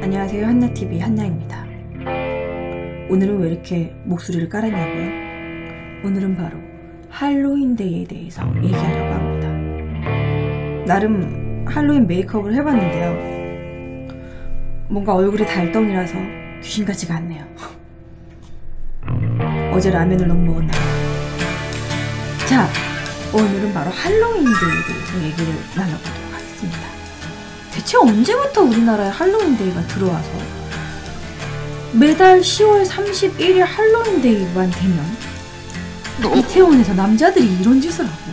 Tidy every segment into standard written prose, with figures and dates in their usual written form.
안녕하세요, 한나TV 한나입니다. 오늘은 왜 이렇게 목소리를 깔았냐고요? 오늘은 바로 할로윈데이에 대해서 얘기하려고 합니다. 나름 할로윈 메이크업을 해봤는데요, 뭔가 얼굴이 달덩이라서 귀신 같지가 않네요. 어제 라면을 너무 먹었나요? 자, 오늘은 바로 할로윈데이에 대해서 얘기를 나눠보도록 하겠습니다. 대체 언제부터 우리나라에 할로윈데이가 들어와서 매달 10월 31일 할로윈데이만 되면 이태원에서 남자들이 이런 짓을 하고,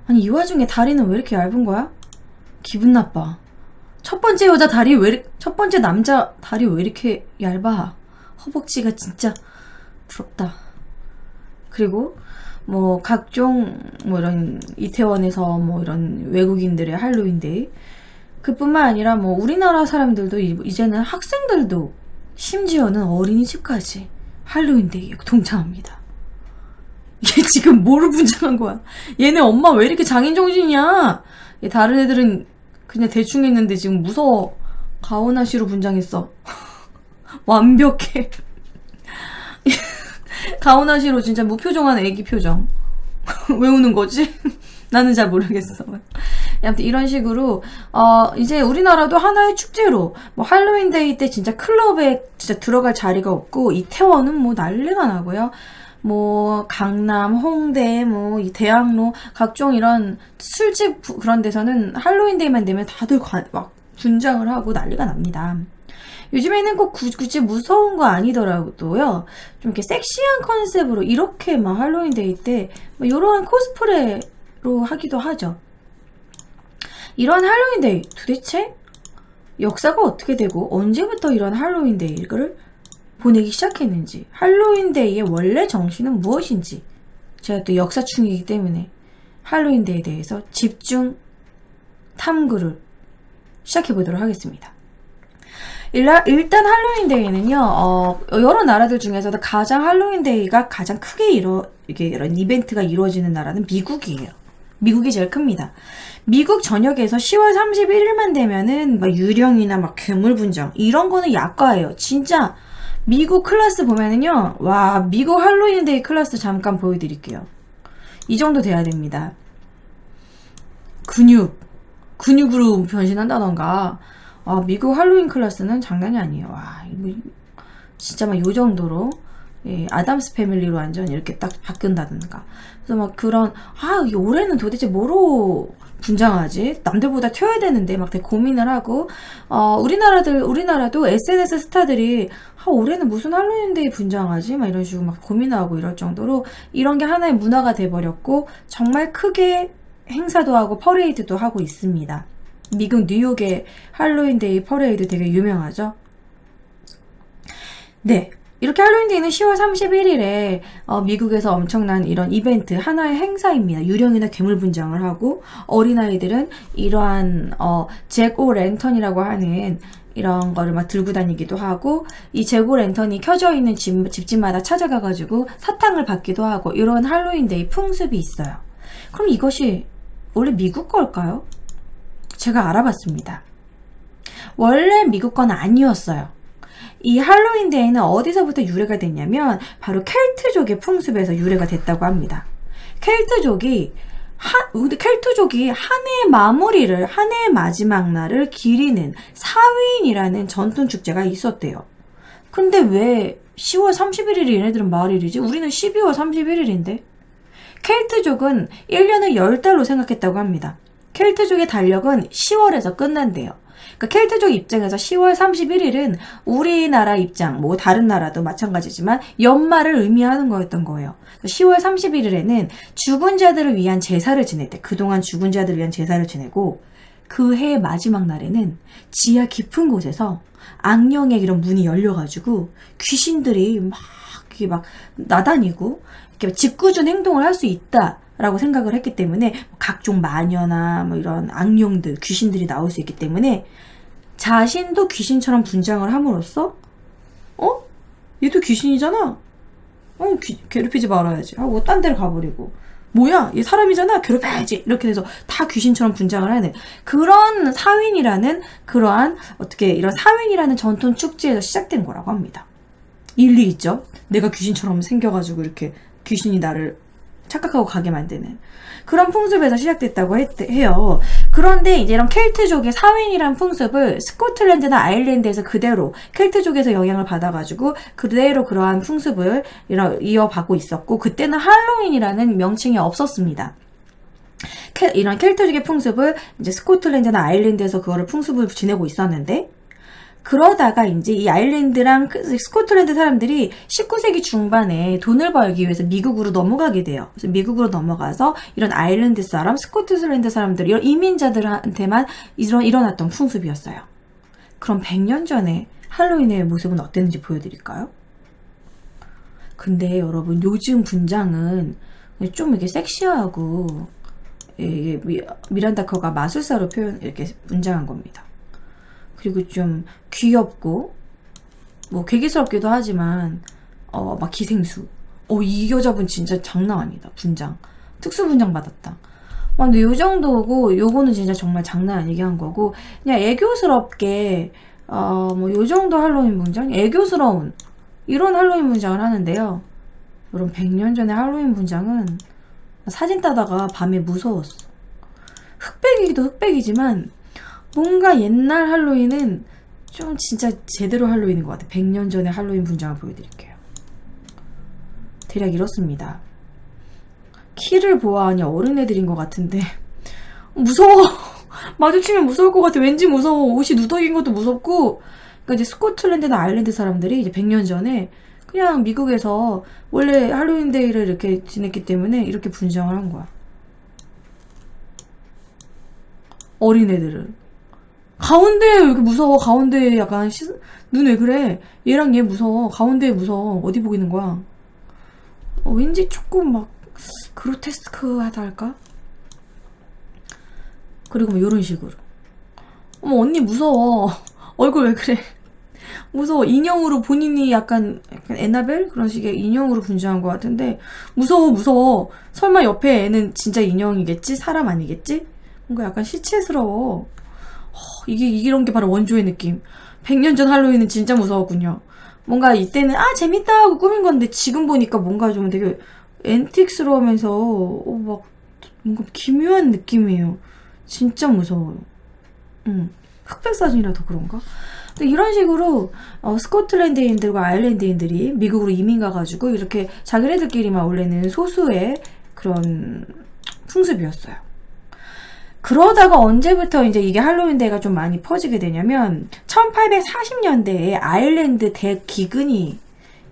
아니 이 와중에 다리는 왜 이렇게 얇은 거야? 기분 나빠. 첫 번째 남자 다리 왜 이렇게 얇아? 허벅지가 진짜 부럽다. 그리고 뭐 각종 뭐 이런 이태원에서 뭐 이런 외국인들의 할로윈데이, 그뿐만 아니라 뭐 우리나라 사람들도 이제는 학생들도 심지어는 어린이집까지 할로윈데이에 동참합니다. 얘 지금 뭐를 분장한 거야? 얘네 엄마 왜 이렇게 장인정신이야? 얘 다른 애들은 그냥 대충 했는데 지금 무서워. 가오나시로 분장했어. 완벽해. 가오나시로 진짜 무표정한 애기 표정. 왜 우는 거지? 나는 잘 모르겠어. 아무튼 이런 식으로 이제 우리나라도 하나의 축제로 뭐 할로윈데이 때 진짜 클럽에 진짜 들어갈 자리가 없고, 이태원은 뭐 난리가 나고요. 뭐 강남, 홍대, 뭐 이 대학로 각종 이런 술집 그런 데서는 할로윈데이만 되면 다들 막 분장을 하고 난리가 납니다. 요즘에는 꼭 굳이 무서운 거 아니더라도요, 좀 이렇게 섹시한 컨셉으로 이렇게 막 할로윈데이 때 뭐 이런 코스프레로 하기도 하죠. 이런 할로윈데이 도대체 역사가 어떻게 되고 언제부터 이런 할로윈데이를 보내기 시작했는지, 할로윈데이의 원래 정신은 무엇인지, 제가 또 역사충이기 때문에 할로윈데이에 대해서 집중 탐구를 시작해보도록 하겠습니다. 일단 할로윈데이는요, 여러 나라들 중에서도 가장 할로윈데이가 가장 크게 이런 이벤트가 이루어지는 나라는 미국이에요. 미국이 제일 큽니다. 미국 전역에서 10월 31일만 되면은 막 유령이나 막 괴물 분장 이런 거는 약과예요. 진짜 미국 클래스 보면은요, 와, 미국 할로윈데이 클래스 잠깐 보여드릴게요. 이 정도 돼야 됩니다. 근육으로 변신한다던가. 미국 할로윈 클래스는 장난이 아니에요. 와, 진짜 막 요 정도로, 예, 아담스 패밀리로 완전 이렇게 딱 바꾼다든가. 그래서 막 그런, 올해는 도대체 뭐로 분장하지? 남들보다 튀어야 되는데 막 되게 고민을 하고, 우리나라도 SNS 스타들이, 올해는 무슨 할로윈데이 분장하지? 막 이런 식으로 막 고민하고 이럴 정도로 이런 게 하나의 문화가 돼버렸고, 정말 크게 행사도 하고 퍼레이드도 하고 있습니다. 미국 뉴욕의 할로윈데이 퍼레이드 되게 유명하죠? 네. 이렇게 할로윈데이는 10월 31일에 미국에서 엄청난 이런 이벤트, 하나의 행사입니다. 유령이나 괴물 분장을 하고, 어린아이들은 이러한 잭 오 랜턴이라고 하는 이런 거를 막 들고 다니기도 하고, 이 잭 오 랜턴이 켜져 있는 집집마다 찾아가가지고 사탕을 받기도 하고, 이런 할로윈데이 풍습이 있어요. 그럼 이것이 원래 미국 걸까요? 제가 알아봤습니다. 원래 미국 건 아니었어요. 이 할로윈데이는 어디서부터 유래가 됐냐면 바로 켈트족의 풍습에서 유래가 됐다고 합니다. 켈트족이 한 해의 마무리를, 한 해의 마지막 날을 기리는 사위인이라는 전통 축제가 있었대요. 근데 왜 10월 31일이 얘네들은 말일이지? 우리는 12월 31일인데? 켈트족은 1년을 10달로 생각했다고 합니다. 켈트족의 달력은 10월에서 끝난대요. 그러니까 켈트족 입장에서 10월 31일은 우리나라 입장, 뭐 다른 나라도 마찬가지지만 연말을 의미하는 거였던 거예요. 10월 31일에는 죽은 자들을 위한 제사를 지냈대. 그동안 죽은 자들을 위한 제사를 지내고, 그 해의 마지막 날에는 지하 깊은 곳에서 악령의 이런 문이 열려가지고 귀신들이 막 나다니고 이렇게 짓궂은 행동을 할 수 있다 라고 생각을 했기 때문에, 각종 마녀나 뭐 이런 악령들, 귀신들이 나올 수 있기 때문에 자신도 귀신처럼 분장을 함으로써 얘도 귀신이잖아, 괴롭히지 말아야지 하고 딴 데를 가버리고, 뭐야 얘 사람이잖아 괴롭혀야지 이렇게 돼서 다 귀신처럼 분장을 하는 그런 사윈이라는 그러한 어떻게 이런 사윈이라는 전통 축제에서 시작된 거라고 합니다. 일리 있죠. 내가 귀신처럼 생겨가지고 이렇게 귀신이 나를 착각하고 가게 만드는 그런 풍습에서 시작됐다고 해요. 그런데 이제 이런 켈트족의 사윈이란 풍습을 스코틀랜드나 아일랜드에서 그대로 켈트족에서 영향을 받아가지고 그대로 그러한 풍습을 이어받고 있었고 그때는 할로윈이라는 명칭이 없었습니다. 이런 켈트족의 풍습을 이제 스코틀랜드나 아일랜드에서 그거를 풍습을 지내고 있었는데 그러다가 이제 이 아일랜드랑 스코틀랜드 사람들이 19세기 중반에 돈을 벌기 위해서 미국으로 넘어가게 돼요. 그래서 미국으로 넘어가서 이런 아일랜드 사람, 스코틀랜드 사람들, 이런 이민자들한테만 일어났던 풍습이었어요. 그럼 100년 전에 할로윈의 모습은 어땠는지 보여드릴까요? 근데 여러분 요즘 분장은 좀 이렇게 섹시하고 미란다 커가 마술사로 이렇게 분장한 겁니다. 그리고 좀 귀엽고 뭐 괴기스럽기도 하지만 막 기생수 이 여자분 진짜 장난 아니다. 분장 특수 분장 받았다. 근데 요 정도고 요거는 진짜 정말 장난 아니게 한 거고 그냥 애교스럽게 뭐 요 정도 할로윈 분장 애교스러운 이런 할로윈 분장을 하는데요. 여러분 100년 전에 할로윈 분장은 사진 따다가 밤에 무서웠어. 흑백이기도 흑백이지만 뭔가 옛날 할로윈은 좀 진짜 제대로 할로윈인 것 같아요. 100년 전에 할로윈 분장을 보여드릴게요. 대략 이렇습니다. 키를 보아하니 어린애들인 것 같은데 무서워. 마주치면 무서울 것 같아. 왠지 무서워. 옷이 누더기인 것도 무섭고 그러니까 이제 스코틀랜드나 아일랜드 사람들이 이제 100년 전에 그냥 미국에서 원래 할로윈 데이를 이렇게 지냈기 때문에 이렇게 분장을 한 거야. 어린애들을. 가운데 왜 이렇게 무서워? 가운데 약간 눈 왜 그래? 얘랑 얘 무서워. 가운데 무서워. 어디 보고 있는 거야? 왠지 조금 막 그로테스크하다 할까? 그리고 뭐 이런 식으로. 어머 언니 무서워. 얼굴 왜 그래? 무서워. 인형으로 본인이 약간 에나벨? 그런 식의 인형으로 분장한 것 같은데 무서워. 설마 옆에 애는 진짜 인형이겠지? 사람 아니겠지? 뭔가 약간 시체스러워. 이런 게 바로 원조의 느낌. 100년 전 할로윈은 진짜 무서웠군요. 뭔가 이때는 재밌다 하고 꾸민 건데 지금 보니까 뭔가 좀 되게 앤틱스러우면서 막 뭔가 기묘한 느낌이에요. 진짜 무서워요. 흑백 사진이라서 그런가? 근데 이런 식으로 스코틀랜드인들과 아일랜드인들이 미국으로 이민 가가지고 이렇게 자기네들끼리만 원래는 소수의 그런 풍습이었어요. 그러다가 언제부터 이제 이게 할로윈데이가 좀 많이 퍼지게 되냐면 1840년대에 아일랜드 대기근이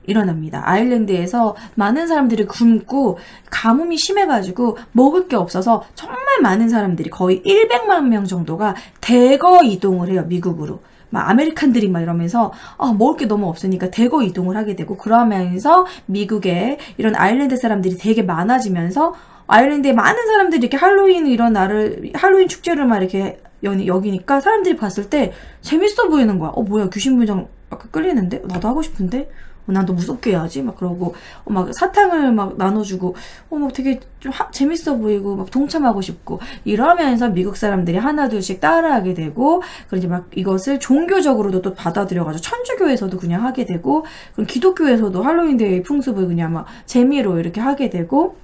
일어납니다. 아일랜드에서 많은 사람들이 굶고 가뭄이 심해가지고 먹을 게 없어서 정말 많은 사람들이 거의 100만 명 정도가 대거 이동을 해요. 미국으로. 막 아메리칸들이 막 이러면서 먹을 게 너무 없으니까 대거 이동을 하게 되고 그러면서 미국에 이런 아일랜드 사람들이 되게 많아지면서 아일랜드에 많은 사람들이 이렇게 할로윈 축제를 막 이렇게 여기니까 사람들이 봤을 때 재밌어 보이는 거야. 뭐야 귀신 분장 약간 끌리는데? 나도 하고 싶은데? 난 더 무섭게 해야지. 막 그러고 막 사탕을 막 나눠주고 막 되게 좀 재밌어 보이고 막 동참하고 싶고 이러면서 미국 사람들이 하나둘씩 따라하게 되고 그리고 막 이것을 종교적으로도 또 받아들여가지고 천주교에서도 그냥 하게 되고 그럼 기독교에서도 할로윈데이 풍습을 그냥 막 재미로 이렇게 하게 되고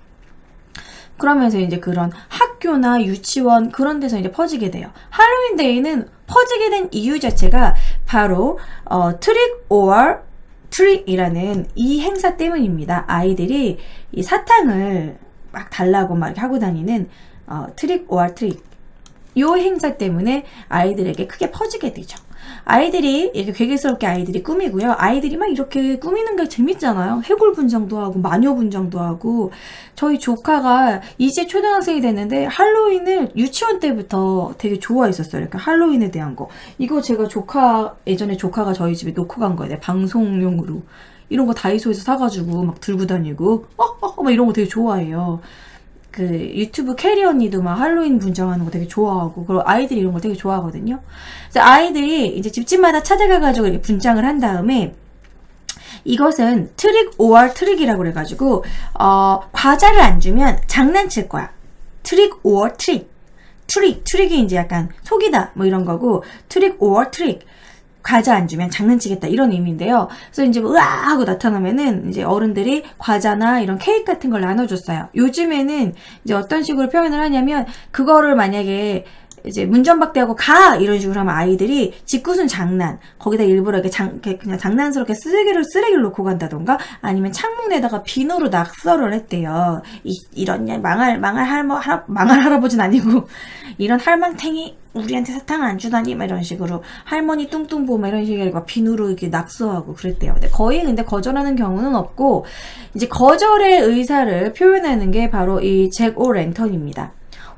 그러면서 이제 그런 학교나 유치원 그런 데서 이제 퍼지게 돼요. 할로윈데이는 퍼지게 된 이유 자체가 바로 트릭 오어 트릭이라는 이 행사 때문입니다. 아이들이 이 사탕을 막 달라고 막 이렇게 하고 다니는 트릭 오어 트릭 이 행사 때문에 아이들에게 크게 퍼지게 되죠. 아이들이 이렇게 괴기스럽게 아이들이 꾸미고요. 아이들이 막 이렇게 꾸미는 게 재밌잖아요. 해골 분장도 하고 마녀 분장도 하고 저희 조카가 이제 초등학생이 됐는데 할로윈을 유치원 때부터 되게 좋아했었어요. 이렇게 할로윈에 대한 거. 이거 제가 예전에 조카가 저희 집에 놓고 간 거예요. 방송용으로. 이런 거 다이소에서 사가지고 막 들고 다니고 막 이런 거 되게 좋아해요. 그 유튜브 캐리 언니도 막 할로윈 분장하는 거 되게 좋아하고 그리고 아이들이 이런 걸 되게 좋아하거든요. 그래서 아이들이 이제 집집마다 찾아가가지고 이렇게 분장을 한 다음에 이것은 트릭 오어 트릭이라고 그래가지고 과자를 안 주면 장난칠 거야. 트릭 오어 트릭. 트릭이 이제 약간 속이다 뭐 이런 거고, 트릭 오어 트릭. 과자 안 주면 장난치겠다 이런 의미인데요. 그래서 이제 으아 하고 나타나면은 이제 어른들이 과자나 이런 케이크 같은 걸 나눠줬어요. 요즘에는 이제 어떤 식으로 표현을 하냐면, 그거를 만약에 이제 문전박대하고 가 이런 식으로 하면 아이들이 짓궂은 장난, 거기다 일부러 이렇게 그냥 장난스럽게 쓰레기를 놓고 간다던가, 아니면 창문에다가 비누로 낙서를 했대요. 이런 망할 할아버지는 아니고 이런 할망탱이 우리한테 사탕 안 주다니 막 이런 식으로, 할머니 뚱뚱보 막 이런 식으로 막 비누로 이렇게 낙서하고 그랬대요. 근데 거절하는 경우는 없고, 이제 거절의 의사를 표현하는 게 바로 이 잭 오 랜턴입니다.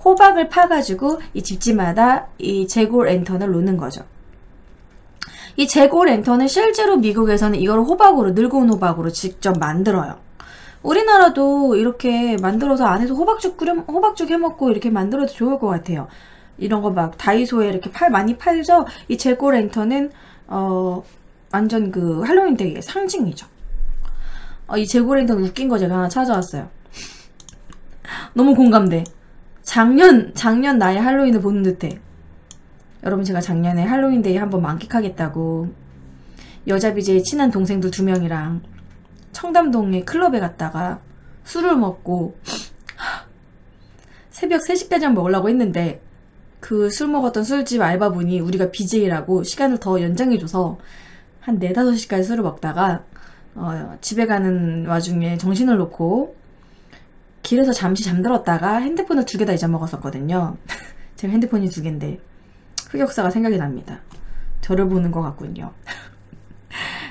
호박을 파가지고 이 집집마다 이 잭 오 랜턴을 놓는 거죠. 이 잭 오 랜턴은 실제로 미국에서는 이걸 늙은 호박으로 직접 만들어요. 우리나라도 이렇게 만들어서 안에서 호박죽 해먹고 이렇게 만들어도 좋을 것 같아요. 이런 거 막 다이소에 이렇게 많이 팔죠? 이 잭 오 랜턴은 완전 그 할로윈 데이의 상징이죠. 이 잭 오 랜턴 웃긴 거 제가 하나 찾아왔어요. 너무 공감돼. 작년 나의 할로윈을 보는 듯해. 여러분, 제가 작년에 할로윈 데이 한번 만끽하겠다고 여자 BJ 친한 동생들 2명이랑 청담동의 클럽에 갔다가 술을 먹고 새벽 3시까지 먹으려고 했는데, 그 술 먹었던 술집 알바분이 우리가 BJ라고 시간을 더 연장해줘서 한 4, 5시까지 술을 먹다가 집에 가는 와중에 정신을 놓고 길에서 잠시 잠들었다가 핸드폰을 2개 다 잊어먹었었거든요. 제가 핸드폰이 2개인데 흑역사가 생각이 납니다. 저를 보는 것 같군요.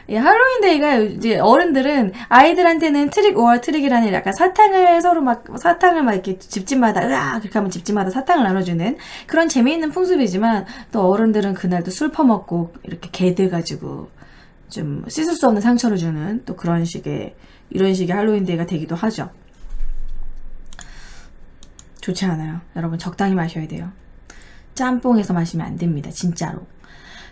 예, 할로윈 데이가 이제 어른들은 아이들한테는 트릭 오어 트릭이라는 약간 사탕을 막 이렇게 집집마다 으아 그렇게 하면 집집마다 사탕을 나눠주는 그런 재미있는 풍습이지만, 또 어른들은 그날도 술 퍼먹고 이렇게 개들 가지고 좀 씻을 수 없는 상처를 주는 또 이런 식의 할로윈 데이가 되기도 하죠. 좋지 않아요. 여러분, 적당히 마셔야 돼요. 짬뽕에서 마시면 안 됩니다. 진짜로.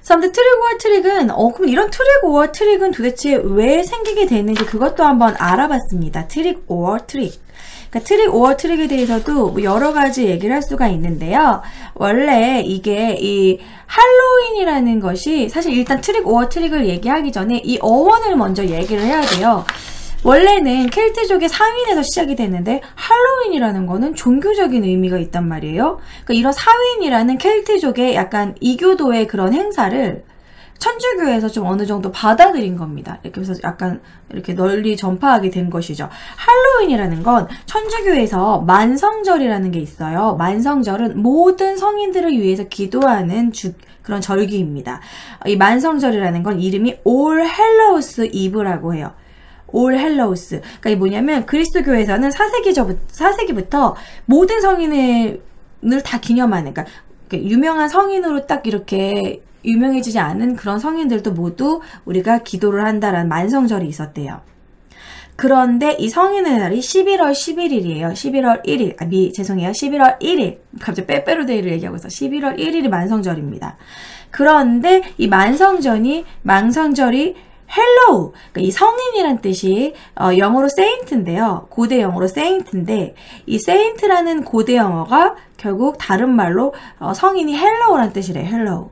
그런데 트릭 오어 트릭은 그럼 이런 트릭 오어 트릭은 도대체 왜 생기게 되는지 그것도 한번 알아봤습니다. 트릭 오어 트릭. 그러니까 트릭 오어 트릭에 대해서도 뭐 여러 가지 얘기를 할 수가 있는데요. 원래 이게 이 할로윈이라는 것이, 사실 일단 트릭 오어 트릭을 얘기하기 전에 이 어원을 먼저 얘기를 해야 돼요. 원래는 켈트족의 사윈에서 시작이 됐는데, 할로윈이라는 거는 종교적인 의미가 있단 말이에요. 그러니까 이런 사윈이라는 켈트족의 약간 이교도의 그런 행사를 천주교에서 좀 어느 정도 받아들인 겁니다. 이렇게 해서 약간 이렇게 널리 전파하게 된 것이죠. 할로윈이라는 건 천주교에서 만성절이라는 게 있어요. 만성절은 모든 성인들을 위해서 기도하는 그런 절기입니다. 이 만성절이라는 건 이름이 All Hallows Eve라고 해요. 올 헬로우스. 그러니까 이게 뭐냐면, 그리스도교에서는 4세기부터 모든 성인을 다 기념하는, 그러니까 유명한 성인으로 딱 이렇게 유명해지지 않은 그런 성인들도 모두 우리가 기도를 한다라는 만성절이 있었대요. 그런데 이 성인의 날이 11월 11일이에요. 11월 1일. 죄송해요. 11월 1일. 갑자기 빼빼로 데이를 얘기하고 있어. 11월 1일이 만성절입니다. 그런데 이 만성절이 헬로우, 그러니까 이 성인이란 뜻이 영어로 세인트인데요. 고대 영어로 세인트인데, 이 세인트라는 고대 영어가 결국 다른 말로 성인이 헬로우란 뜻이래요. 헬로우.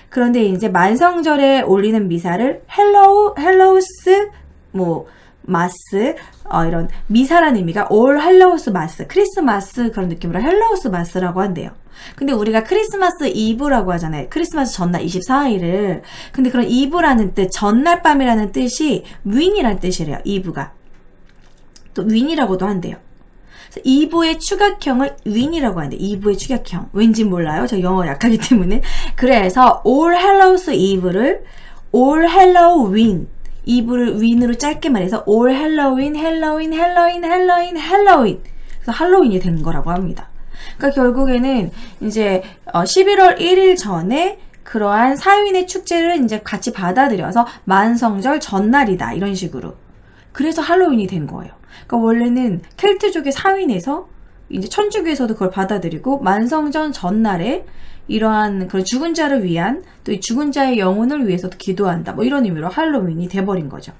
그런데 이제 만성절에 올리는 미사를 헬로우스 마스, 이런 미사라는 의미가 올 헬로우스 마스, 크리스마스 그런 느낌으로 헬로우스 마스라고 한대요. 근데 우리가 크리스마스 이브라고 하잖아요. 크리스마스 전날 24일을. 근데 그런 이브라는 뜻, 전날 밤이라는 뜻이 윈이라는 뜻이래요. 이브가. 또 윈이라고도 한대요. 그래서 이브의 축약형을 윈이라고 하는데, 이브의 축약형. 왠지 몰라요. 저 영어 약하기 때문에. 그래서 All Hallows Eve를 All Halloween, 이브를 윈으로 짧게 말해서 All Halloween, 그래서 할로윈이 된 거라고 합니다. 그러니까 결국에는 이제 11월 1일 전에 그러한 사윈의 축제를 이제 같이 받아들여서 만성절 전날이다, 이런 식으로. 그래서 할로윈이 된 거예요. 그러니까 원래는 켈트족의 사윈에서 이제 천주교에서도 그걸 받아들이고, 만성절 전날에 이러한 그런 죽은 자를 위한, 또 이 죽은 자의 영혼을 위해서도 기도한다, 뭐 이런 의미로 할로윈이 돼버린 거죠.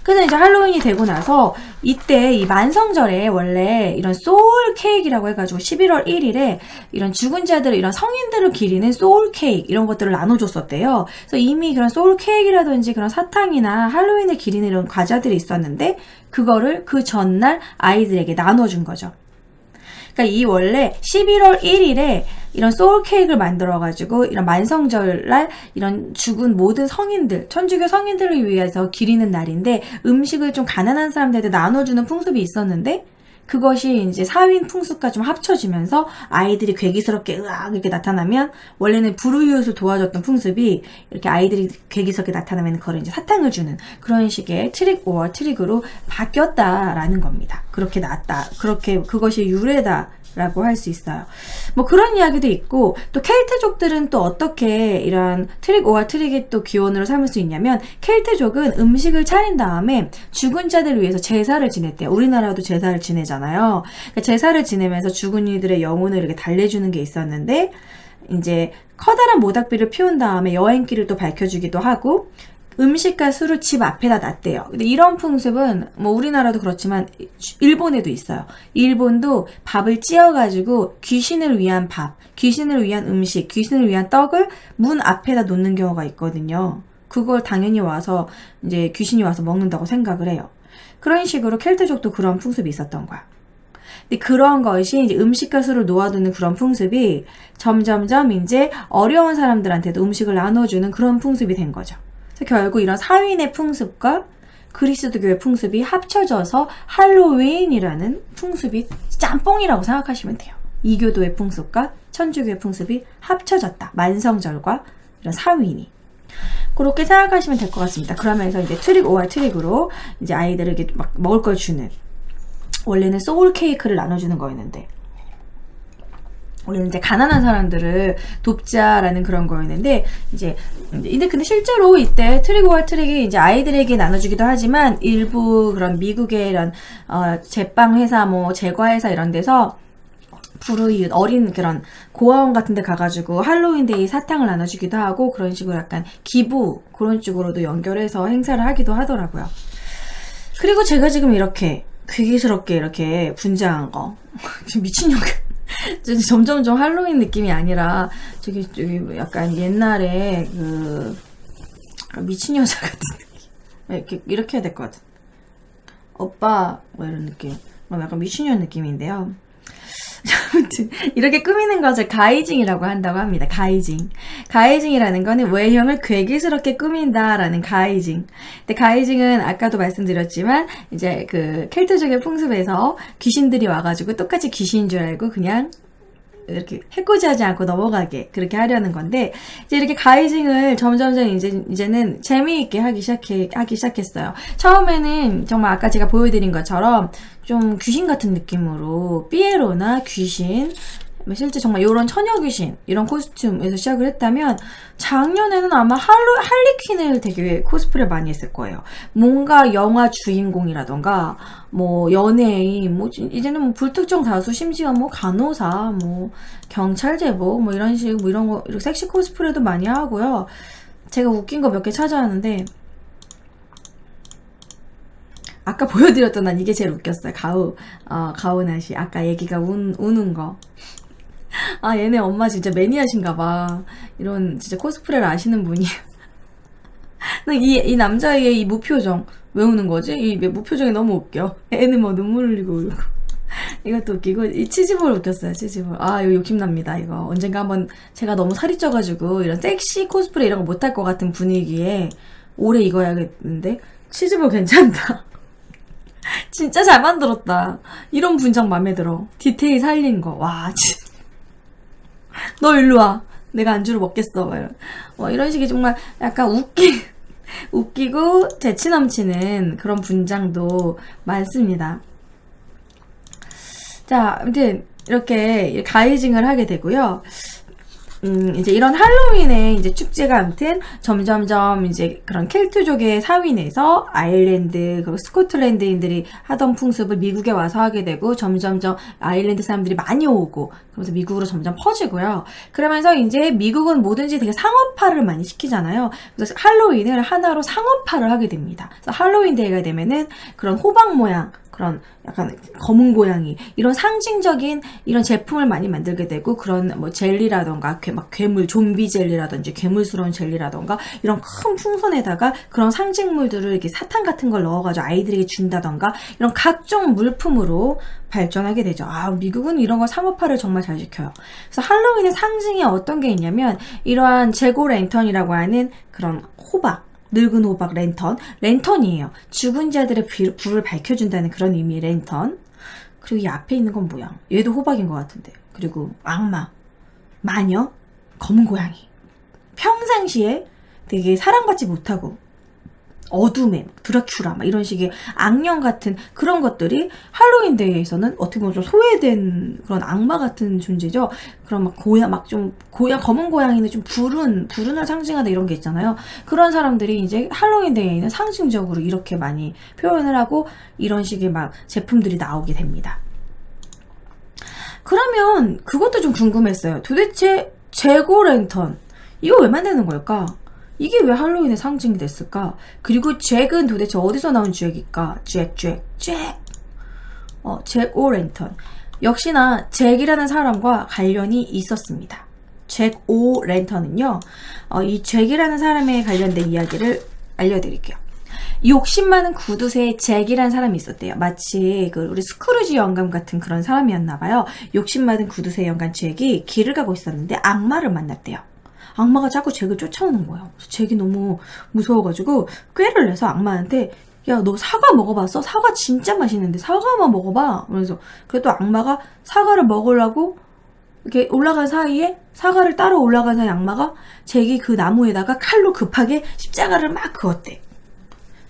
그래서 이제 할로윈이 되고 나서 이때 이 만성절에 원래 이런 소울 케이크라고 해가지고 11월 1일에 이런 죽은 자들을 이런 성인들을 기리는 소울 케이크 이런 것들을 나눠줬었대요. 그래서 이미 그런 소울 케이크라든지 그런 사탕이나 할로윈을 기리는 이런 과자들이 있었는데 그거를 그 전날 아이들에게 나눠준 거죠. 그러니까 이 원래 11월 1일에 이런 소울 케이크를 만들어가지고 이런 만성절날 이런 죽은 모든 성인들, 천주교 성인들을 위해서 기리는 날인데 음식을 좀 가난한 사람들한테 나눠주는 풍습이 있었는데 그것이 이제 사윈 풍습과 좀 합쳐지면서 아이들이 괴기스럽게 으악 이렇게 나타나면 원래는 불우이웃을 도와줬던 풍습이 이렇게 아이들이 괴기스럽게 나타나면 그걸 이제 사탕을 주는 그런 식의 트릭 오어 트릭으로 바뀌었다라는 겁니다. 그렇게 나왔다. 그렇게 그것이 유래다. 라고 할 수 있어요. 뭐 그런 이야기도 있고 또 켈트족들은 또 어떻게 이런 트릭 오어 트릭의 또 기원으로 삼을 수 있냐면 켈트족은 음식을 차린 다음에 죽은 자들을 위해서 제사를 지냈대요. 우리나라도 제사를 지내잖아요. 그러니까 제사를 지내면서 죽은 이들의 영혼을 이렇게 달래주는 게 있었는데 이제 커다란 모닥불을 피운 다음에 여행길을 또 밝혀주기도 하고 음식과 술을 집 앞에다 놨대요. 근데 이런 풍습은 뭐 우리나라도 그렇지만 일본에도 있어요. 일본도 밥을 찧어가지고 귀신을 위한 밥, 귀신을 위한 음식, 귀신을 위한 떡을 문 앞에다 놓는 경우가 있거든요. 그걸 당연히 와서 이제 귀신이 와서 먹는다고 생각을 해요. 그런 식으로 켈트족도 그런 풍습이 있었던 거야. 근데 그런 것이 이제 음식과 술을 놓아두는 그런 풍습이 점점점 이제 어려운 사람들한테도 음식을 나눠주는 그런 풍습이 된 거죠. 그래서 결국 이런 사윈의 풍습과 그리스도교의 풍습이 합쳐져서 할로윈이라는 풍습이 짬뽕이라고 생각하시면 돼요. 이교도의 풍습과 천주교의 풍습이 합쳐졌다. 만성절과 이런 사윈이. 그렇게 생각하시면 될 것 같습니다. 그러면서 이제 트릭 오어 트릭으로 이제 아이들에게 막 먹을 걸 주는 원래는 소울 케이크를 나눠주는 거였는데 원래는 이제 가난한 사람들을 돕자라는 그런 거였는데 근데 실제로 이때 트릭 오어 트릭이 이제 아이들에게 나눠주기도 하지만 일부 그런 미국의 이런 제빵 회사 뭐 제과 회사 이런 데서 불우이웃 어린 그런 고아원 같은 데 가가지고 할로윈데이 사탕을 나눠주기도 하고 그런 식으로 약간 기부 그런 쪽으로도 연결해서 행사를 하기도 하더라고요. 그리고 제가 지금 이렇게 괴기스럽게 이렇게 분장한 거 미친년 점점점 할로윈 느낌이 아니라 저기 약간 옛날에 그 미친 여자 같은 느낌. 이렇게 해야 될 것 같아. 오빠 뭐 이런 느낌. 약간 미친년 느낌인데요. 아무튼 이렇게 꾸미는 것을 가이징이라고 한다고 합니다. 가이징. 가이징이라는 거는 외형을 괴기스럽게 꾸민다라는 가이징. 근데 가이징은 아까도 말씀드렸지만 이제 그 켈트족의 풍습에서 귀신들이 와가지고 똑같이 귀신인 줄 알고 그냥 이렇게 해코지하지 않고 넘어가게 그렇게 하려는 건데 이제 이렇게 가이징을 점점점 이제는 재미있게 하기 시작했어요. 처음에는 정말 아까 제가 보여드린 것처럼 좀 귀신 같은 느낌으로 삐에로나 귀신 실제 정말 이런 처녀 귀신 이런 코스튬에서 시작을 했다면 작년에는 아마 할리퀸을 되게 코스프레 많이 했을 거예요. 뭔가 영화 주인공이라던가 뭐 연예인 뭐 이제는 뭐 불특정 다수 심지어 뭐 간호사 뭐 경찰 제복 뭐 이런 식 뭐 이런 거 이렇게 섹시 코스프레도 많이 하고요. 제가 웃긴 거 몇 개 찾아왔는데 아까 보여드렸던 난 이게 제일 웃겼어요. 가오나시 아까 얘기가 우는 거. 아 얘네 엄마 진짜 매니아신가봐. 이런 진짜 코스프레를 아시는 분이 이 남자의 이 무표정 왜 우는 거지? 이 무표정이 너무 웃겨. 애는 뭐 눈물 흘리고 울고 이것도 웃기고 이 치즈볼 웃겼어요. 치즈볼 이거 욕심납니다. 이거 언젠가 한번 제가 너무 살이 쪄가지고 이런 섹시 코스프레 이런 거 못할 것 같은 분위기에 오래 입어야겠는데 치즈볼 괜찮다. 진짜 잘 만들었다. 이런 분장 맘에 들어. 디테일 살린 거. 와 진짜 너 일로 와. 내가 안주를 먹겠어. 이런 식의 정말 약간 웃기고 재치 넘치는 그런 분장도 많습니다. 자, 아무튼 이렇게 가이징을 하게 되고요. 이제 이런 할로윈의 이제 축제가 아무튼 점점점 이제 그런 켈트족의 사위내서 아일랜드 그리고 스코틀랜드인들이 하던 풍습을 미국에 와서 하게 되고 점점점 아일랜드 사람들이 많이 오고 그러면서 미국으로 점점 퍼지고요. 그러면서 이제 미국은 뭐든지 되게 상업화를 많이 시키잖아요. 그래서 할로윈을 하나로 상업화를 하게 됩니다. 그래서 할로윈 데이가 되면은 그런 호박 모양 그런 약간 검은 고양이 이런 상징적인 이런 제품을 많이 만들게 되고 그런 뭐 젤리라던가 막 괴물 좀비 젤리라든지 괴물스러운 젤리라던가 이런 큰 풍선에다가 그런 상징물들을 이렇게 사탕 같은 걸 넣어가지고 아이들에게 준다던가 이런 각종 물품으로 발전하게 되죠. 아, 미국은 이런 거 상업화를 정말 잘 시켜요. 그래서 할로윈의 상징이 어떤 게 있냐면 이러한 재고 랜턴이라고 하는 그런 호박 늙은 호박 랜턴이에요. 죽은 자들의 불을 밝혀준다는 그런 의미의 랜턴. 그리고 이 앞에 있는 건 뭐야? 얘도 호박인 것 같은데. 그리고 악마, 마녀, 검은 고양이. 평상시에 되게 사랑받지 못하고 어둠에 드라큘라 막 이런 식의 악령 같은 그런 것들이 할로윈 데이에서는 어떻게 보면 좀 소외된 그런 악마 같은 존재죠. 그런 막 검은 고양이는 좀 불운을 상징하다 이런 게 있잖아요. 그런 사람들이 이제 할로윈 데이에는 상징적으로 이렇게 많이 표현을 하고 이런 식의 막 제품들이 나오게 됩니다. 그러면 그것도 좀 궁금했어요. 도대체 재고 랜턴 이거 왜 만드는 걸까? 이게 왜 할로윈의 상징이 됐을까? 그리고 잭은 도대체 어디서 나온 잭일까? 잭 오랜턴. 역시나 잭이라는 사람과 관련이 있었습니다. 잭 오랜턴은요, 이 잭이라는 사람에 관련된 이야기를 알려드릴게요. 욕심 많은 구두쇠에 잭이라는 사람이 있었대요. 마치 우리 스크루지 영감 같은 그런 사람이었나봐요. 욕심 많은 구두쇠 영감 잭이 길을 가고 있었는데 악마를 만났대요. 악마가 자꾸 잭을 쫓아오는 거예요. 그래서 잭이 너무 무서워가지고 꾀를 내서 악마한테 야, 너 사과 먹어봤어? 사과 진짜 맛있는데 사과만 먹어봐. 그래서 그래도 악마가 사과를 먹으려고 이렇게 올라간 사이에 사과를 따라 올라간 사이에 악마가 잭이 그 나무에다가 칼로 급하게 십자가를 막 그었대.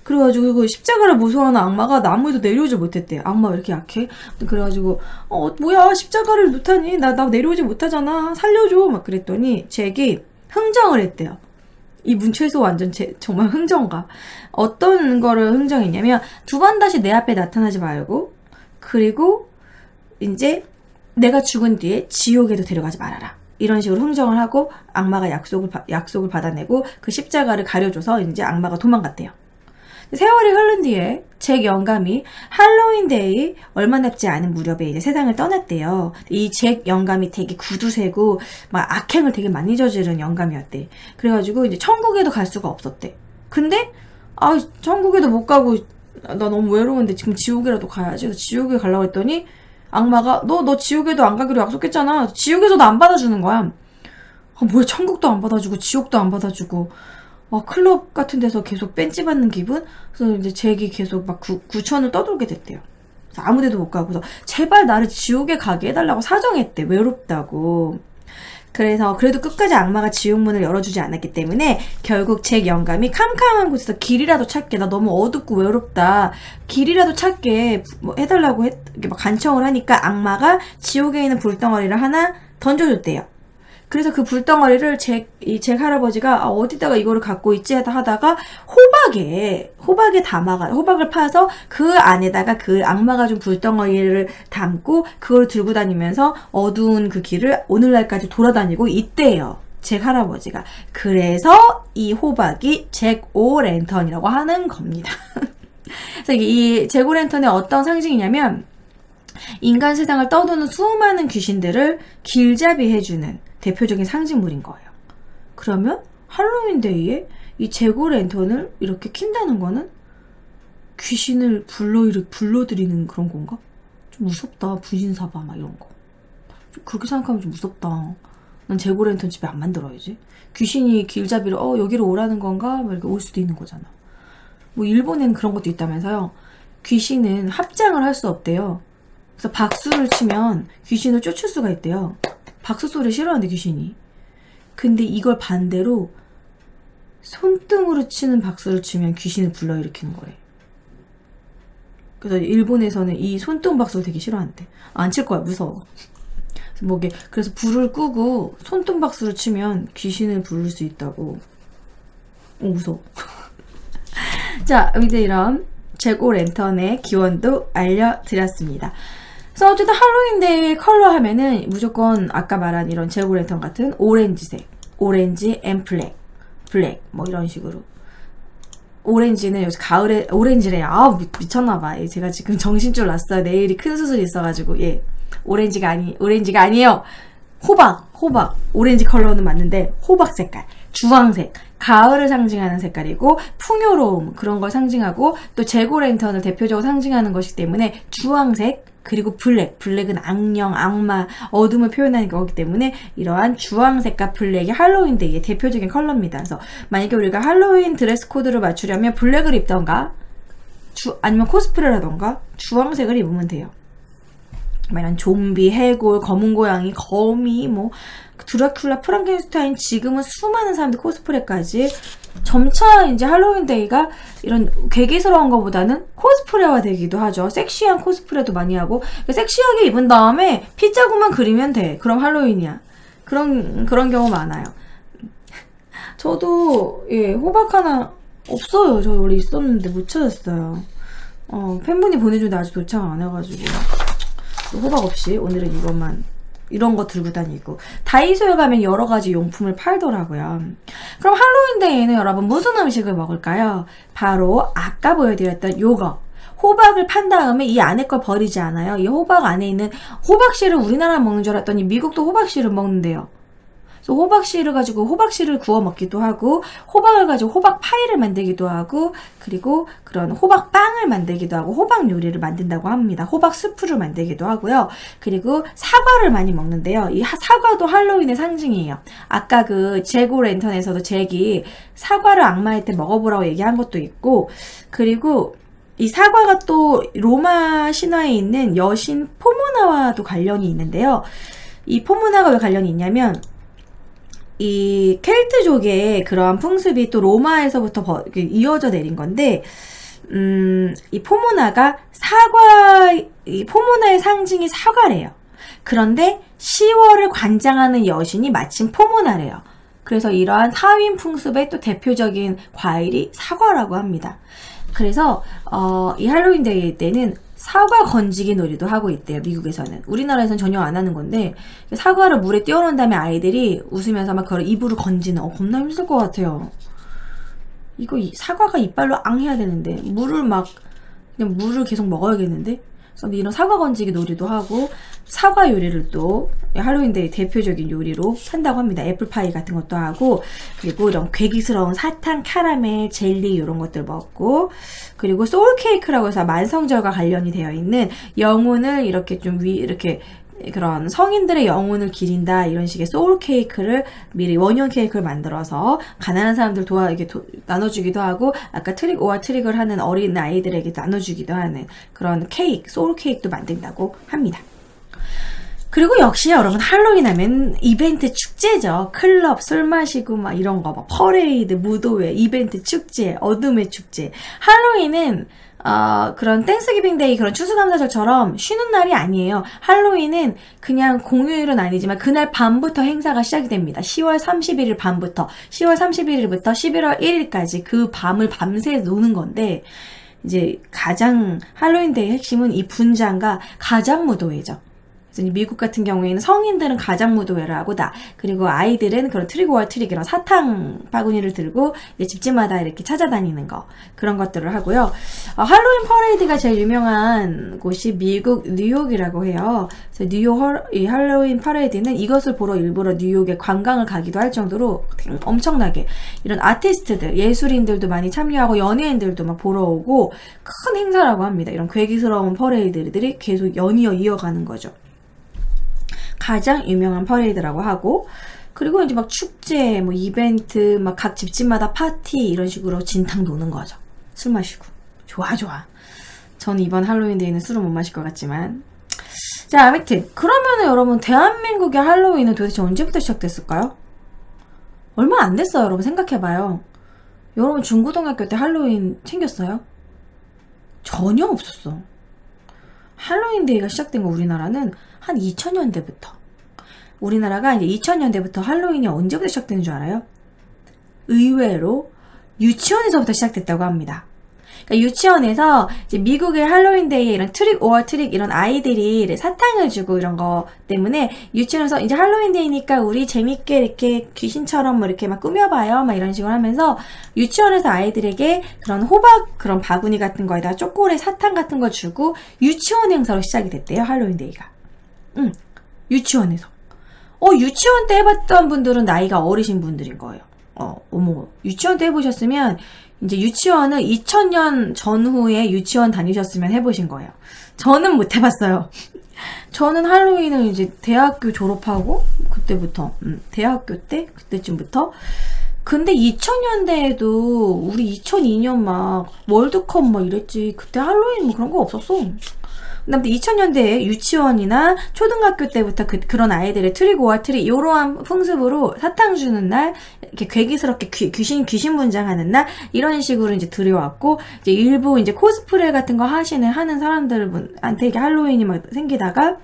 그래가지고 그 십자가를 무서워하는 악마가 나무에도 내려오지 못했대. 악마가 왜 이렇게 약해? 그래가지고 뭐야 십자가를 못하니? 나 내려오지 못하잖아. 살려줘. 막 그랬더니 잭이 흥정을 했대요. 이분 최소 완전 정말 흥정가. 어떤 거를 흥정했냐면 2번 다시 내 앞에 나타나지 말고 그리고 이제 내가 죽은 뒤에 지옥에도 데려가지 말아라. 이런 식으로 흥정을 하고 악마가 약속을 받아내고 그 십자가를 가려줘서 이제 악마가 도망갔대요. 세월이 흐른 뒤에 잭 영감이 할로윈 데이 얼마 남지 않은 무렵에 이제 세상을 떠났대요. 이 잭 영감이 되게 구두쇠고 막 악행을 되게 많이 저지른 영감이었대. 그래가지고 이제 천국에도 갈 수가 없었대. 근데 천국에도 못 가고 나 너무 외로운데 지금 지옥이라도 가야지. 그래서 지옥에 가려고 했더니 악마가 너 지옥에도 안 가기로 약속했잖아. 지옥에서도 안 받아주는 거야. 뭐야 천국도 안 받아주고 지옥도 안 받아주고 클럽 같은 데서 계속 뺀찌 받는 기분? 그래서 이제 잭이 계속 막 구천을 떠돌게 됐대요. 그래서 아무 데도 못 가고, 그래서 제발 나를 지옥에 가게 해달라고 사정했대. 외롭다고. 그래서 그래도 끝까지 악마가 지옥문을 열어주지 않았기 때문에 결국 잭 영감이 캄캄한 곳에서 길이라도 찾게, 나 너무 어둡고 외롭다. 길이라도 찾게 해달라고 이렇게 막 간청을 하니까 악마가 지옥에 있는 불덩어리를 하나 던져줬대요. 그래서 그 불덩어리를 잭 할아버지가 어디다가 이거를 갖고 있지 하다가 호박을 파서 그 안에다가 그 악마가 준 불덩어리를 담고 그걸 들고 다니면서 어두운 그 길을 오늘날까지 돌아다니고 있대요. 잭 할아버지가. 그래서 이 호박이 잭 오랜턴이라고 하는 겁니다. 그래서 이 잭 오랜턴의 어떤 상징이냐면 인간 세상을 떠도는 수많은 귀신들을 길잡이해주는 대표적인 상징물인 거예요. 그러면 할로윈 데이에 이 잭 오랜턴을 이렇게 킨다는 거는 귀신을 불러들이는 그런 건가? 좀 무섭다. 분신사바 막 이런 거. 그렇게 생각하면 좀 무섭다. 난 잭 오랜턴 집에 안 만들어야지. 귀신이 길잡이로 여기로 오라는 건가? 막 이렇게 올 수도 있는 거잖아. 뭐 일본에는 그런 것도 있다면서요. 귀신은 합장을 할 수 없대요. 그래서 박수를 치면 귀신을 쫓을 수가 있대요. 박수 소리 싫어하는데 귀신이. 근데 이걸 반대로 손등으로 치는 박수를 치면 귀신을 불러일으키는 거래. 그래서 일본에서는 이 손등 박수를 되게 싫어한대. 안 칠 거야. 무서워. 그래서 불을 끄고 손톱박수를 치면 귀신을 부를 수 있다고. 무서워. 자, 이제 이런 재고 랜턴의 기원도 알려드렸습니다. 그래서 어쨌든 할로윈데이 컬러 하면은 무조건 아까 말한 이런 재고 랜턴 같은 오렌지색, 오렌지 앤 블랙 뭐 이런 식으로. 오렌지는 요새 가을에 오렌지래요. 아 미쳤나봐. 제가 지금 정신줄 났어요. 내일이 큰 수술이 있어가지고. 예, 오렌지가 아니에요. 호박 오렌지 컬러는 맞는데 호박 색깔, 주황색, 가을을 상징하는 색깔이고 풍요로움 그런 걸 상징하고 또 재고 랜턴을 대표적으로 상징하는 것이기 때문에 주황색 그리고 블랙은 악령, 악마, 어둠을 표현하는 거기 때문에 이러한 주황색과 블랙이 할로윈데이의 대표적인 컬러입니다. 그래서 만약에 우리가 할로윈 드레스 코드를 맞추려면 블랙을 입던가 아니면 코스프레라던가 주황색을 입으면 돼요. 이런 좀비, 해골, 검은 고양이, 거미, 뭐 드라큘라, 프랑켄슈타인, 지금은 수많은 사람들 코스프레까지 점차 이제 할로윈데이가 이런 괴기스러운 것보다는 코스프레화 되기도 하죠. 섹시한 코스프레도 많이 하고 섹시하게 입은 다음에 핏자국만 그리면 돼. 그럼 할로윈이야. 그런 경우 많아요. 저도 예, 호박 하나 없어요. 저 원래 있었는데 못 찾았어요. 팬분이 보내준데 아직 도착 안 해가지고 호박 없이 오늘은 이런 거 들고 다니고 다이소에 가면 여러 가지 용품을 팔더라고요. 그럼 할로윈데이에는 여러분 무슨 음식을 먹을까요? 바로 아까 보여드렸던 요거 호박을 판 다음에 이 안에 걸 버리지 않아요. 이 호박 안에 있는 호박씨를 우리나라 먹는 줄 알았더니 미국도 호박씨를 먹는데요. 그래서 호박씨를 가지고 호박씨를 구워 먹기도 하고 호박을 가지고 호박 파이를 만들기도 하고 그리고 그런 호박빵을 만들기도 하고 호박 요리를 만든다고 합니다. 호박 스프를 만들기도 하고요. 그리고 사과를 많이 먹는데요. 이 사과도 할로윈의 상징이에요. 아까 그 재고 랜턴에서도 잭이 사과를 악마일 때 먹어보라고 얘기한 것도 있고 그리고 이 사과가 또 로마 신화에 있는 여신 포모나와도 관련이 있는데요. 이 포모나가 왜 관련이 있냐면 이 켈트족의 그러한 풍습이 또 로마에서부터 이어져 내린 건데, 이 포모나가 이 포모나의 상징이 사과래요. 그런데 10월을 관장하는 여신이 마침 포모나래요. 그래서 이러한 사윈 풍습의 또 대표적인 과일이 사과라고 합니다. 그래서 이 할로윈데이 때는 사과 건지기 놀이도 하고 있대요. 미국에서는. 우리나라에서는 전혀 안 하는 건데 사과를 물에 띄워놓은 다음에 아이들이 웃으면서 막 그걸 입으로 건지는 겁나 힘들 것 같아요. 이거 사과가 이빨로 앙 해야 되는데 그냥 물을 계속 먹어야겠는데? 그래서 이런 사과 건지기 놀이도 하고 사과 요리를 또 할로윈데이 대표적인 요리로 한다고 합니다. 애플파이 같은 것도 하고 그리고 이런 괴기스러운 사탕, 캐러멜, 젤리 이런 것들 먹고 그리고 소울케이크라고 해서 만성절과 관련이 되어 있는 영혼을 이렇게 이렇게 그런 성인들의 영혼을 기린다 이런 식의 소울 케이크를 미리 원형 케이크를 만들어서 가난한 사람들 나눠주기도 하고 아까 트릭을 하는 어린 아이들에게 나눠주기도 하는 그런 케이크, 소울 케이크도 만든다고 합니다. 그리고 역시 여러분 할로윈 하면 이벤트 축제죠. 클럽, 술 마시고 막 이런 거 막 퍼레이드, 무도회, 이벤트 축제, 어둠의 축제. 할로윈은 그런 땡스기빙 데이 그런 추수감사절처럼 쉬는 날이 아니에요. 할로윈은 그냥 공휴일은 아니지만 그날 밤부터 행사가 시작이 됩니다. 10월 31일 밤부터 10월 31일부터 11월 1일까지 그 밤을 밤새 노는 건데 이제 가장 할로윈데이 핵심은 이 분장과 가장무도회죠. 미국 같은 경우에는 성인들은 가장무도회를 하고 그리고 아이들은 그런 트릭 이런 사탕 바구니를 들고 이제 집집마다 이렇게 찾아다니는 거 그런 것들을 하고요. 할로윈 퍼레이드가 제일 유명한 곳이 미국 뉴욕이라고 해요. 그래서 이 할로윈 퍼레이드는 이것을 보러 일부러 뉴욕에 관광을 가기도 할 정도로 엄청나게 이런 아티스트들, 예술인들도 많이 참여하고 연예인들도 막 보러 오고 큰 행사라고 합니다. 이런 괴기스러운 퍼레이드들이 계속 연이어 이어가는 거죠. 가장 유명한 퍼레이드라고 하고 그리고 이제 막 축제, 뭐 이벤트, 막 각 집집마다 파티 이런 식으로 진탕 노는 거죠. 술 마시고 좋아. 전 이번 할로윈데이는 술을 못 마실 것 같지만 자 아무튼 그러면은 여러분 대한민국의 할로윈은 도대체 언제부터 시작됐을까요? 얼마 안 됐어요. 여러분 생각해봐요. 여러분 중고등학교 때 할로윈 챙겼어요? 전혀 없었어. 할로윈데이가 시작된 거 우리나라는 한 2000년대부터 우리나라가 이제 2000년대부터 할로윈이 언제부터 시작되는 줄 알아요? 의외로 유치원에서부터 시작됐다고 합니다. 그러니까 유치원에서 이제 미국의 할로윈데이에 이런 트릭 오어 트릭 이런 아이들이 사탕을 주고 이런 거 때문에 유치원에서 이제 할로윈데이니까 우리 재밌게 이렇게 귀신처럼 뭐 이렇게 막 꾸며봐요 막 이런 식으로 하면서 유치원에서 아이들에게 그런 호박 그런 바구니 같은 거에다가 초콜릿 사탕 같은 거 주고 유치원 행사로 시작이 됐대요 할로윈데이가. 유치원에서. 유치원 때 해봤던 분들은 나이가 어리신 분들인 거예요. 어머 유치원 때 해보셨으면 이제 유치원을 2000년 전후에 유치원 다니셨으면 해보신 거예요. 저는 못 해봤어요. 저는 할로윈을 이제 대학교 졸업하고 그때부터 대학교 때 그때쯤부터 근데 2000년대에도 우리 2002년 막 월드컵 뭐 이랬지 그때 할로윈 뭐 그런 거 없었어. 그다음에 2000년대에 유치원이나 초등학교 때부터 그런 아이들의 트릭 오어 트릭 이러한 풍습으로 사탕 주는 날 이렇게 괴기스럽게 귀신 분장하는 날 이런 식으로 이제 들여왔고 이제 일부 이제 코스프레 같은 거 하는 사람들한테 이게 할로윈이 막 생기다가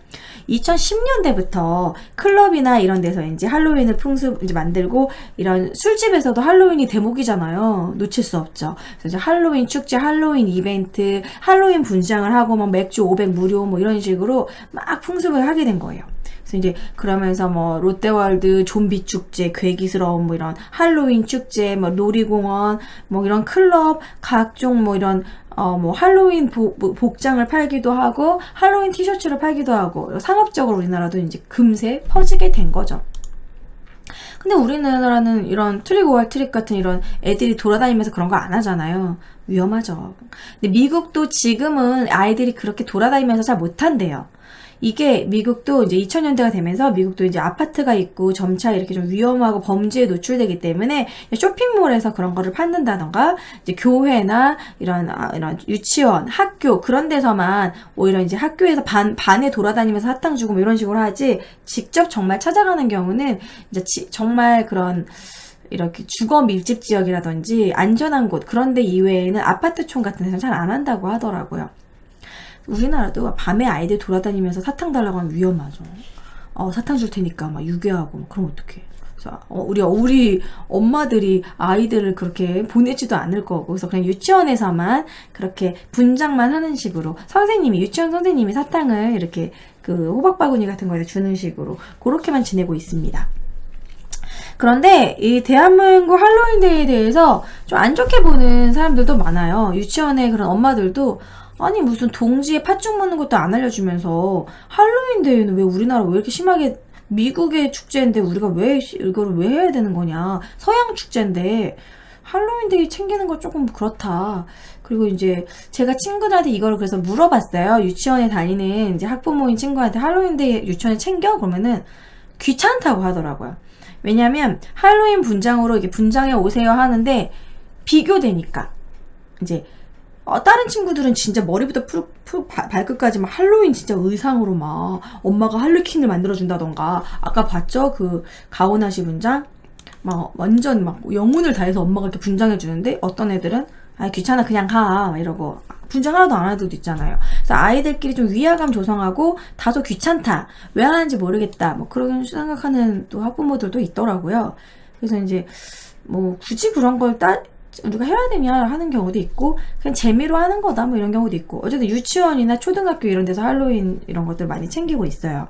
2010년대부터 클럽이나 이런 데서 이제 할로윈을 풍습 이제 만들고 이런 술집에서도 할로윈이 대목이잖아요. 놓칠 수 없죠. 그래서 이제 할로윈 축제, 할로윈 이벤트, 할로윈 분장을 하고 막 맥주 500 무료 뭐 이런 식으로 막 풍습을 하게 된 거예요. 그래서 이제 그러면서 뭐 롯데월드 좀비 축제, 괴기스러운 뭐 이런 할로윈 축제, 뭐 놀이공원, 뭐 이런 클럽, 각종 뭐 이런 뭐 할로윈 복장을 팔기도 하고 할로윈 티셔츠를 팔기도 하고 상업적으로 우리나라도 이제 금세 퍼지게 된 거죠. 근데 우리나라는 이런 트릭 오어 트릭 같은 이런 애들이 돌아다니면서 그런 거 안 하잖아요. 위험하죠. 근데 미국도 지금은 아이들이 그렇게 돌아다니면서 잘 못한대요. 이게 미국도 이제 2000년대가 되면서 미국도 이제 아파트가 있고 점차 이렇게 좀 위험하고 범죄에 노출되기 때문에 쇼핑몰에서 그런 거를 판는다던가 이제 교회나 이런 유치원, 학교 그런 데서만 오히려 이제 학교에서 반에 돌아다니면서 사탕 주고 뭐 이런 식으로 하지 직접 정말 찾아가는 경우는 이제 정말 그런 이렇게 주거 밀집 지역이라든지 안전한 곳 그런 데 이외에는 아파트촌 같은 데서는 잘 안 한다고 하더라고요. 우리나라도 밤에 아이들 돌아다니면서 사탕 달라고 하면 위험하죠. 사탕 줄 테니까 막 유괴하고 막 그럼 어떡해. 그래서 우리 엄마들이 아이들을 그렇게 보내지도 않을 거고 그래서 그냥 유치원에서만 그렇게 분장만 하는 식으로 유치원 선생님이 사탕을 이렇게 그 호박바구니 같은 거에 주는 식으로 그렇게만 지내고 있습니다. 그런데 이 대한민국 할로윈데이에 대해서 좀 안 좋게 보는 사람들도 많아요. 유치원의 그런 엄마들도 아니 무슨 동지에 팥죽 먹는 것도 안 알려주면서 할로윈데이는 왜 우리나라 왜 이렇게 심하게 미국의 축제인데 우리가 왜 이거를 왜 해야 되는 거냐 서양 축제인데 할로윈데이 챙기는 거 조금 그렇다. 그리고 이제 제가 친구들한테 이거를 그래서 물어봤어요. 유치원에 다니는 이제 학부모인 친구한테 할로윈데이 유치원에 챙겨? 그러면은 귀찮다고 하더라고요. 왜냐면 할로윈 분장으로 이게 분장해 오세요 하는데 비교되니까 이제 다른 친구들은 진짜 머리부터 발끝까지 막 할로윈 진짜 의상으로 막 엄마가 할로퀸을 만들어준다던가 아까 봤죠? 그 가오나시 분장? 막 완전 막 영혼을 다해서 엄마가 이렇게 분장해주는데 어떤 애들은 귀찮아 그냥 가 막 이러고 분장 하나도 안 하는 애도 있잖아요. 그래서 아이들끼리 좀 위화감 조성하고 다소 귀찮다 왜 하는지 모르겠다 뭐 그런 생각하는 또 학부모들도 있더라고요. 그래서 이제 뭐 굳이 그런 걸 우리가 해야 되냐 하는 경우도 있고 그냥 재미로 하는 거다 뭐 이런 경우도 있고 어쨌든 유치원이나 초등학교 이런 데서 할로윈 이런 것들 많이 챙기고 있어요.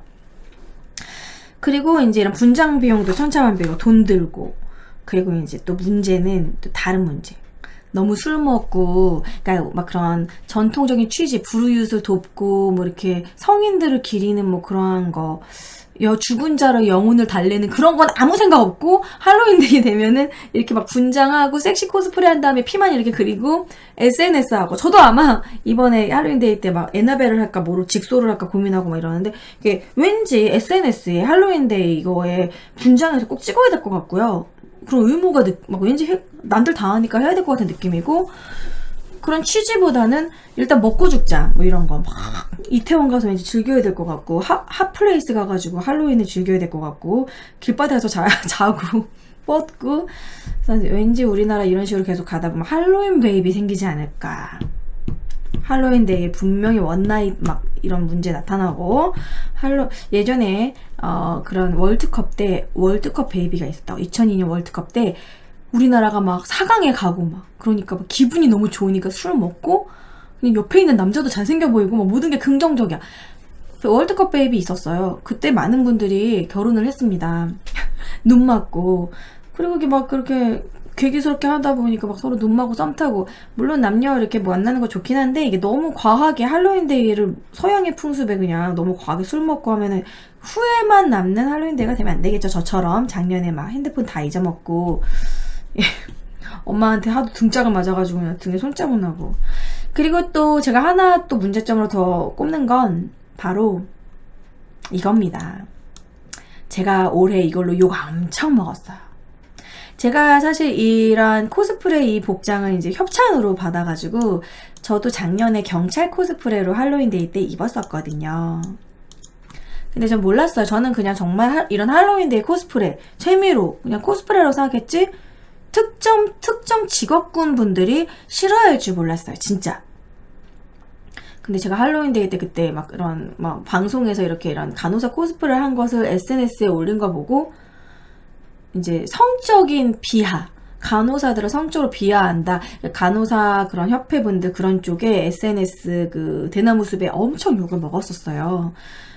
그리고 이제 이런 분장 비용도 천차만별이고 돈 들고 그리고 이제 또 문제는 또 다른 문제 너무 술 먹고 그러니까 막 그런 전통적인 취지 불우이웃을 돕고 뭐 이렇게 성인들을 기리는 뭐 그러한 거 죽은 자로 영혼을 달래는 그런 건 아무 생각 없고 할로윈데이 되면은 이렇게 막 분장하고 섹시 코스프레 한 다음에 피만 이렇게 그리고 SNS 하고 저도 아마 이번에 할로윈데이 때 막 에나벨을 할까 뭐로 직소를 할까 고민하고 막 이러는데 이게 왠지 SNS에 할로윈데이 이거에 분장해서 꼭 찍어야 될 것 같고요. 그런 의무가 막 왠지 남들 다 하니까 해야 될 것 같은 느낌이고 그런 취지보다는 일단 먹고 죽자 뭐 이런 거 막 이태원 가서 왠지 즐겨야 될 것 같고 핫플레이스 가가지고 할로윈을 즐겨야 될 것 같고 길바닥에 가서 자고 뻗고 그래서 왠지 우리나라 이런 식으로 계속 가다 보면 할로윈 베이비 생기지 않을까 할로윈데이에 분명히 원나잇 막 이런 문제 나타나고, 예전에 그런 월드컵 때 월드컵 베이비가 있었다고. 2002년 월드컵 때 우리나라가 막 4강에 가고 막 그러니까 막 기분이 너무 좋으니까 술을 먹고 그냥 옆에 있는 남자도 잘생겨 보이고 막 모든 게 긍정적이야. 월드컵 베이비 있었어요. 그때 많은 분들이 결혼을 했습니다. 눈 맞고. 그리고 이게 막 그렇게 괴기스럽게 하다 보니까 막 서로 눈 맞고 썸 타고. 물론 남녀 이렇게 만나는 거 좋긴 한데 이게 너무 과하게 할로윈데이를 서양의 풍습에 그냥 너무 과하게 술 먹고 하면은 후회만 남는 할로윈데이가 되면 안 되겠죠. 저처럼 작년에 막 핸드폰 다 잊어먹고 엄마한테 하도 등짝을 맞아가지고 그냥 등에 손자국 나고. 그리고 또 제가 하나 또 문제점으로 더 꼽는 건 바로 이겁니다. 제가 올해 이걸로 욕 엄청 먹었어요. 제가 사실 이런 코스프레 이 복장을 이제 협찬으로 받아가지고 저도 작년에 경찰 코스프레로 할로윈데이 때 입었었거든요. 근데 전 몰랐어요. 저는 그냥 정말 이런 할로윈데이 코스프레 재미로 그냥 코스프레로 생각했지 특정 직업군 분들이 싫어할 줄 몰랐어요. 진짜. 근데 제가 할로윈데이 때 그때 막 이런 막 방송에서 이렇게 이런 간호사 코스프레를 한 것을 SNS에 올린 거 보고 이제 성적인 비하, 간호사들을 성적으로 비하한다. 간호사 그런 협회분들 그런 쪽에 SNS 그 대나무 숲에 엄청 욕을 먹었었어요.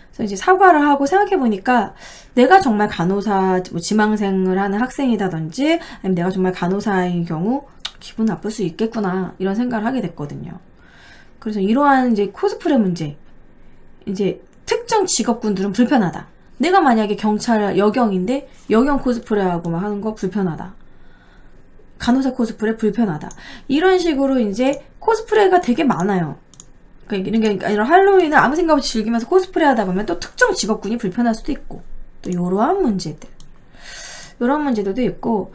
그래서 이제 사과를 하고 생각해보니까 내가 정말 간호사 뭐 지망생을 하는 학생이다든지 아니면 내가 정말 간호사인 경우 기분 나쁠 수 있겠구나 이런 생각을 하게 됐거든요. 그래서 이러한 이제 코스프레 문제, 이제 특정 직업군들은 불편하다. 내가 만약에 경찰 여경인데 여경 코스프레하고 막 하는 거 불편하다. 간호사 코스프레 불편하다. 이런 식으로 이제 코스프레가 되게 많아요. 그러니까 이런 할로윈을 아무 생각 없이 즐기면서 코스프레 하다 보면 또 특정 직업군이 불편할 수도 있고 또 이러한 문제들, 이런 문제들도 있고.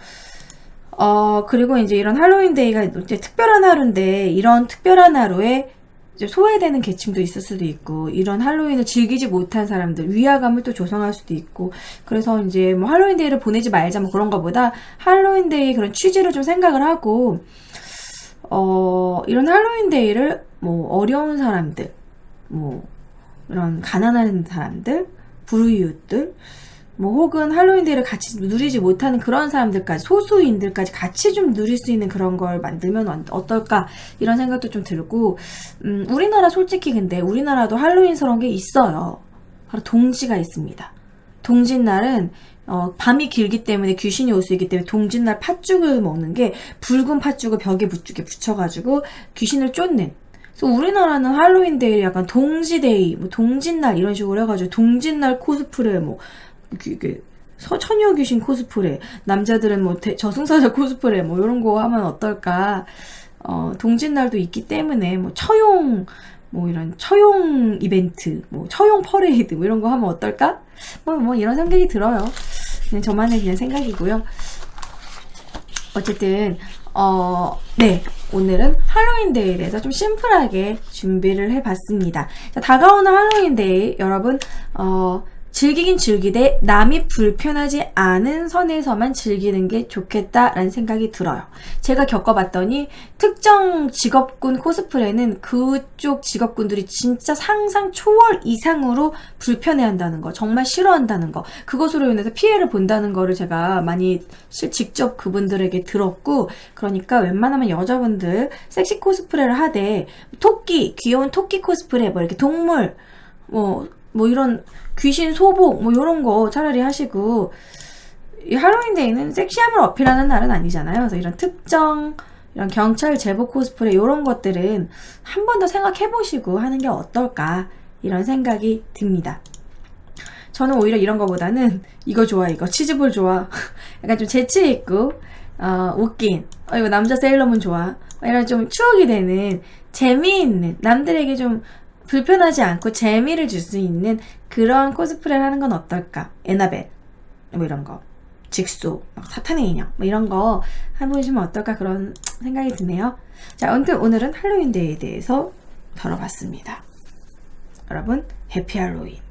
그리고 이제 이런 할로윈데이가 이제 특별한 하루인데 이런 특별한 하루에 이제 소외되는 계층도 있을 수도 있고, 이런 할로윈을 즐기지 못한 사람들 위화감을 또 조성할 수도 있고. 그래서 이제 뭐 할로윈데이를 보내지 말자 뭐 그런 거보다 할로윈데이 그런 취지를 좀 생각을 하고 이런 할로윈데이를 뭐 어려운 사람들, 뭐 이런 가난한 사람들, 불우이웃들, 뭐 혹은 할로윈데이를 같이 누리지 못하는 그런 사람들까지, 소수인들까지 같이 좀 누릴 수 있는 그런 걸 만들면 어떨까 이런 생각도 좀 들고. 우리나라 솔직히 근데 우리나라도 할로윈스러운 게 있어요. 바로 동지가 있습니다. 동짓날은 밤이 길기 때문에 귀신이 올 수 있기 때문에 동짓날 팥죽을 먹는 게 붉은 팥죽을 벽에 붙여가지고 귀신을 쫓는. 그래서 우리나라는 할로윈데이를 약간 동지데이, 뭐 동짓날 이런 식으로 해가지고 동짓날 코스프레 뭐 이게 처녀 귀신 코스프레, 남자들은 뭐 저승사자 코스프레 뭐 이런 거 하면 어떨까. 동짓날도 있기 때문에 뭐 처용, 뭐 이런 처용 이벤트, 뭐 처용 퍼레이드 뭐 이런 거 하면 어떨까? 뭐 이런 생각이 들어요. 그냥 저만의 그냥 생각이고요. 어쨌든 네, 오늘은 할로윈데이에 대해서 좀 심플하게 준비를 해봤습니다. 자, 다가오는 할로윈데이 여러분 즐기긴 즐기되 남이 불편하지 않은 선에서만 즐기는 게 좋겠다라는 생각이 들어요. 제가 겪어봤더니 특정 직업군 코스프레는 그쪽 직업군들이 진짜 상상 초월 이상으로 불편해한다는 거, 정말 싫어한다는 거, 그것으로 인해서 피해를 본다는 거를 제가 많이 직접 그분들에게 들었고. 그러니까 웬만하면 여자분들 섹시 코스프레를 하되 토끼, 귀여운 토끼 코스프레, 뭐 이렇게 동물, 뭐 이런 귀신 소복 뭐 이런 거 차라리 하시고. 이 할로윈데이는 섹시함을 어필하는 날은 아니잖아요. 그래서 이런 특정 이런 경찰 제복 코스프레 이런 것들은 한 번 더 생각해 보시고 하는 게 어떨까 이런 생각이 듭니다. 저는 오히려 이런 거보다는 이거 좋아, 이거 치즈볼 좋아, 약간 좀 재치 있고 웃긴 이거 남자 세일러문 좋아, 이런 좀 추억이 되는 재미있는, 남들에게 좀 불편하지 않고 재미를 줄 수 있는 그런 코스프레를 하는 건 어떨까. 에나벨 뭐 이런 거, 직소, 사탄의 인형 뭐 이런 거 해보시면 어떨까 그런 생각이 드네요. 자, 아무튼 오늘은 할로윈데이에 대해서 다뤄봤습니다. 여러분 해피 할로윈.